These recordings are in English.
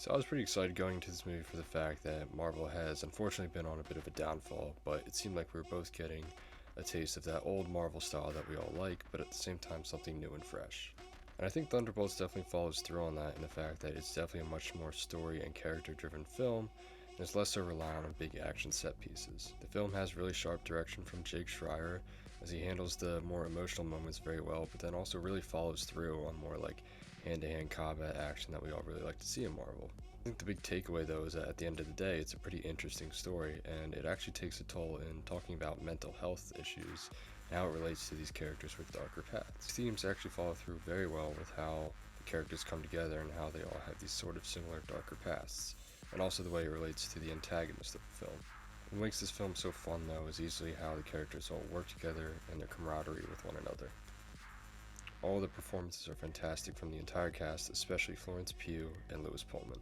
So I was pretty excited going into this movie for the fact that Marvel has unfortunately been on a bit of a downfall, but it seemed like we were both getting a taste of that old Marvel style that we all like, but at the same time something new and fresh. And I think Thunderbolts definitely follows through on that in the fact that it's definitely a much more story and character driven film, and is less so reliant on big action set pieces. The film has really sharp direction from Jake Schreier as he handles the more emotional moments very well, but then also really follows through on more like hand-to-hand combat action that we all really like to see in Marvel. I think the big takeaway though is that at the end of the day it's a pretty interesting story, and it actually takes a toll in talking about mental health issues and how it relates to these characters with darker paths. Themes actually follow through very well with how the characters come together and how they all have these sort of similar darker pasts, and also the way it relates to the antagonist of the film. What makes this film so fun though is easily how the characters all work together and their camaraderie with one another. All the performances are fantastic from the entire cast, especially Florence Pugh and Lewis Pullman.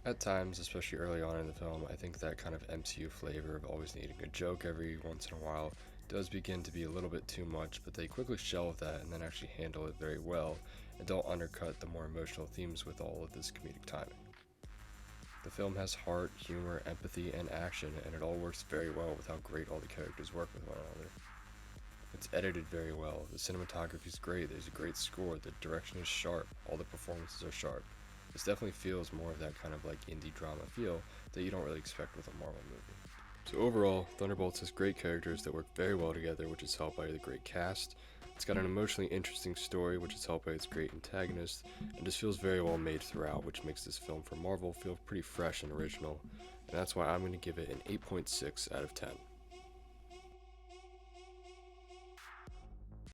At times, especially early on in the film, I think that kind of MCU flavor of always needing a joke every once in a while does begin to be a little bit too much, but they quickly shelve that and then actually handle it very well and don't undercut the more emotional themes with all of this comedic timing. The film has heart, humor, empathy, and action, and it all works very well with how great all the characters work with one another. It's edited very well, the cinematography is great, there's a great score, the direction is sharp, all the performances are sharp. This definitely feels more of that kind of like indie drama feel that you don't really expect with a Marvel movie. So overall, Thunderbolts has great characters that work very well together, which is helped by the great cast. It's got an emotionally interesting story, which is helped by its great antagonist, and just feels very well made throughout, which makes this film for Marvel feel pretty fresh and original, and that's why I'm going to give it an 8.6 out of 10.